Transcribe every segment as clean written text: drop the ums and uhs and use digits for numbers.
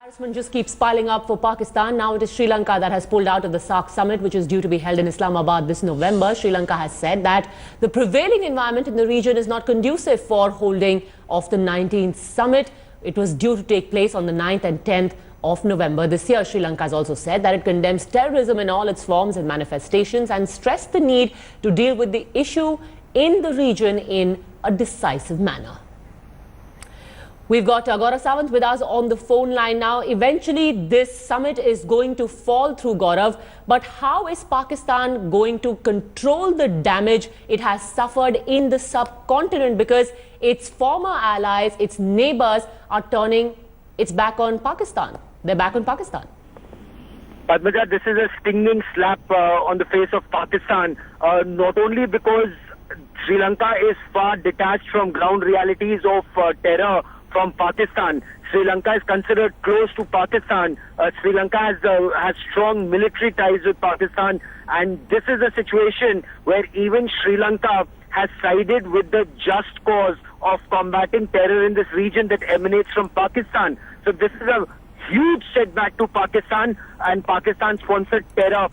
Embarrassment just keeps piling up for Pakistan. Now it is Sri Lanka that has pulled out of the SAARC summit, which is due to be held in Islamabad this November. Sri Lanka has said that the prevailing environment in the region is not conducive for holding of the 19th summit. It was due to take place on the 9th and 10th of November this year. Sri Lanka has also said that it condemns terrorism in all its forms and manifestations and stressed the need to deal with the issue in the region in a decisive manner. We've got Gaurav Sawant with us on the phone line now. Eventually, this summit is going to fall through, Gaurav. But how is Pakistan going to control the damage it has suffered in the subcontinent? Because its former allies, its neighbors, are turning its back on Pakistan. They're back on Pakistan. Padmaja, this is a stinging slap on the face of Pakistan. Not only because Sri Lanka is far detached from ground realities of terror from Pakistan. Sri Lanka is considered close to Pakistan. Sri Lanka has strong military ties with Pakistan, and this is a situation where even Sri Lanka has sided with the just cause of combating terror in this region that emanates from Pakistan. So this is a huge setback to Pakistan and Pakistan-sponsored terror.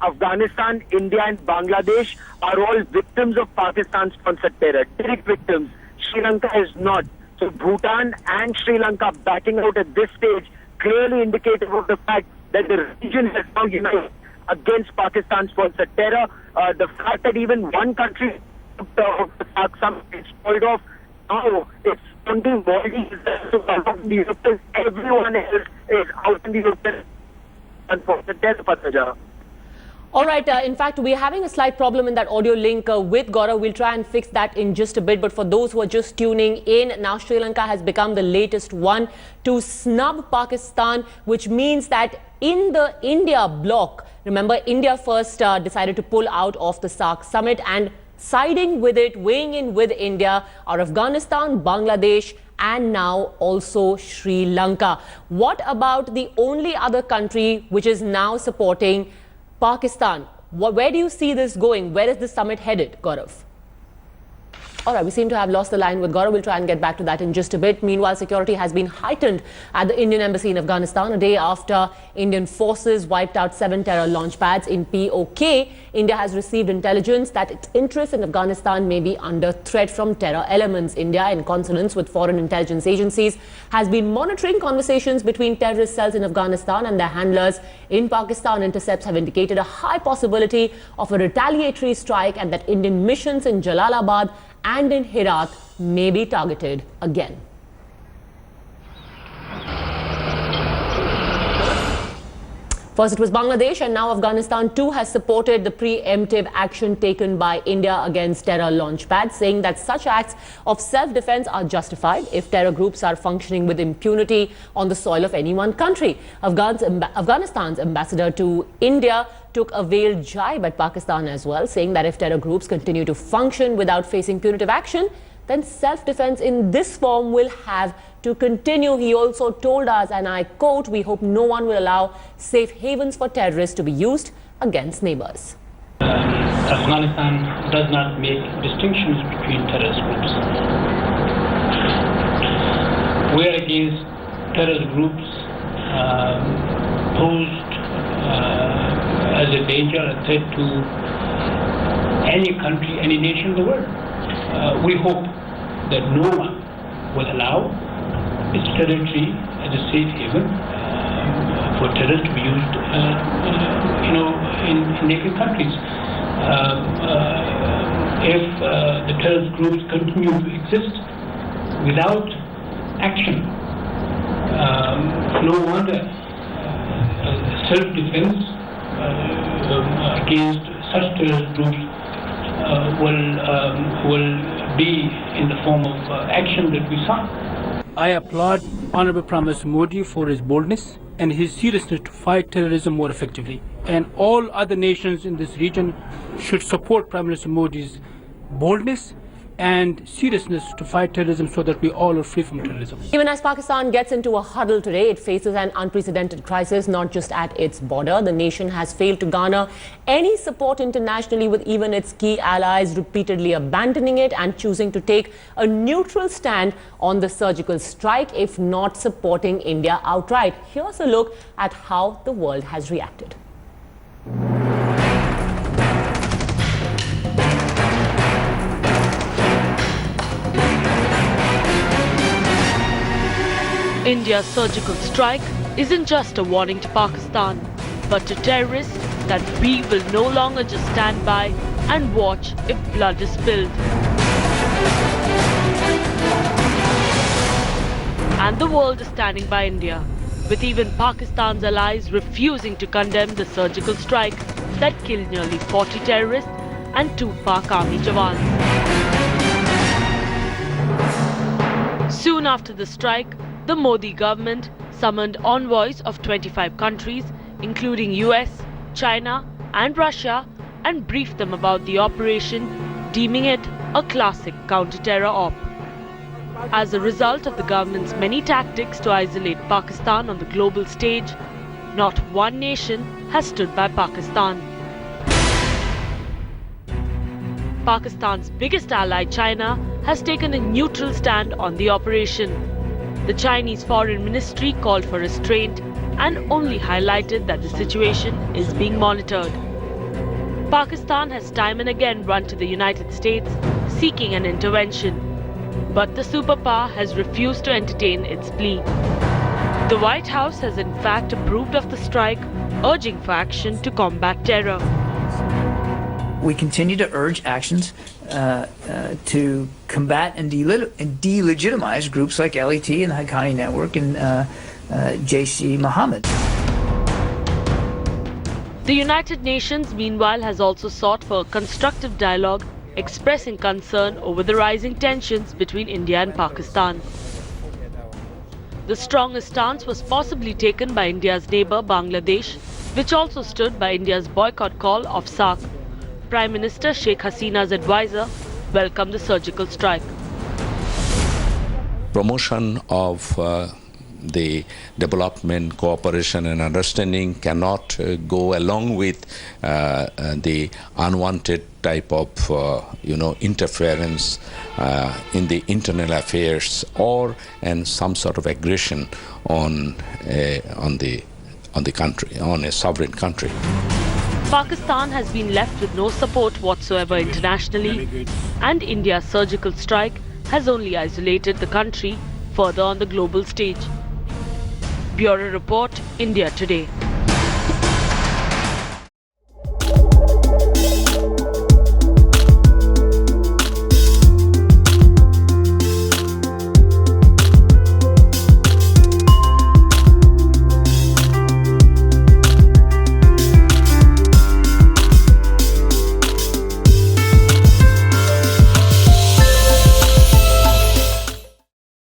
Afghanistan, India and Bangladesh are all victims of Pakistan-sponsored terror, direct victims. Sri Lanka is not. So Bhutan and Sri Lanka backing out at this stage clearly indicative of the fact that the region has now united against Pakistan-sponsored terror. The fact that even one country of the SAARC summit is spoiled off, now it's something Maldives is everyone else is out in the open for the terror, Padmaja. All right. In fact, we're having a slight problem in that audio link with Gaurav. We'll try and fix that in just a bit. But for those who are just tuning in, now Sri Lanka has become the latest one to snub Pakistan, which means that in the India bloc, remember, India first decided to pull out of the SAARC summit, and siding with it, weighing in with India, are Afghanistan, Bangladesh, and now also Sri Lanka. What about the only other country which is now supporting Pakistan? Where do you see this going? Where is the summit headed, Gaurav? All right, we seem to have lost the line with Gaurav. We'll try and get back to that in just a bit. Meanwhile, security has been heightened at the Indian embassy in Afghanistan a day after Indian forces wiped out 7 terror launch pads in POK. India has received intelligence that its interests in Afghanistan may be under threat from terror elements. India, in consonance with foreign intelligence agencies, has been monitoring conversations between terrorist cells in Afghanistan and their handlers in Pakistan. Intercepts have indicated a high possibility of a retaliatory strike and that Indian missions in Jalalabad and in Herat may be targeted again. First it was Bangladesh, and now Afghanistan too has supported the preemptive action taken by India against terror launch pads, saying that such acts of self-defense are justified if terror groups are functioning with impunity on the soil of any one country. Afghanistan's ambassador to India took a veiled jibe at Pakistan as well, saying that if terror groups continue to function without facing punitive action, then self-defense in this form will have to continue. He also told us, and I quote, "We hope no one will allow safe havens for terrorists to be used against neighbors." Afghanistan does not make distinctions between terrorist groups. We are against terrorist groups posed as a danger, a threat to any country, any nation in the world. We hope that no one will allow its territory as a safe haven for terrorists to be used, in neighboring countries. If the terrorist groups continue to exist without action, no wonder self-defense against such terrorist groups will be in the form of action that we saw. I applaud Honorable Prime Minister Modi for his boldness and his seriousness to fight terrorism more effectively. And all other nations in this region should support Prime Minister Modi's boldness and seriousness to fight terrorism so that we all are free from terrorism. Even as Pakistan gets into a huddle today, it faces an unprecedented crisis, not just at its border. The nation has failed to garner any support internationally, with even its key allies repeatedly abandoning it and choosing to take a neutral stand on the surgical strike, if not supporting India outright. Here's a look at how the world has reacted. India's surgical strike isn't just a warning to Pakistan, but to terrorists that we will no longer just stand by and watch if blood is spilled. And the world is standing by India, with even Pakistan's allies refusing to condemn the surgical strike that killed nearly 40 terrorists and 2 Pak army jawans. Soon after the strike, the Modi government summoned envoys of 25 countries, including US, China and Russia, and briefed them about the operation, deeming it a classic counter-terror op. As a result of the government's many tactics to isolate Pakistan on the global stage, not one nation has stood by Pakistan. Pakistan's biggest ally, China, has taken a neutral stand on the operation. The Chinese Foreign Ministry called for restraint and only highlighted that the situation is being monitored. Pakistan has time and again run to the United States seeking an intervention, but the superpower has refused to entertain its plea. The White House has in fact approved of the strike, urging for action to combat terror. We continue to urge actions to combat and delegitimize groups like LET and the Haqqani Network and Jaish Mohammed. The United Nations, meanwhile, has also sought for a constructive dialogue, expressing concern over the rising tensions between India and Pakistan. The strongest stance was possibly taken by India's neighbour Bangladesh, which also stood by India's boycott call of SAARC. Prime Minister Sheikh Hasina's advisor welcomed the surgical strike. Promotion of the development, cooperation and understanding cannot go along with the unwanted type of interference in the internal affairs or and some sort of aggression on the country, on a sovereign country. Pakistan has been left with no support whatsoever internationally, and India's surgical strike has only isolated the country further on the global stage. Bureau Report, India Today.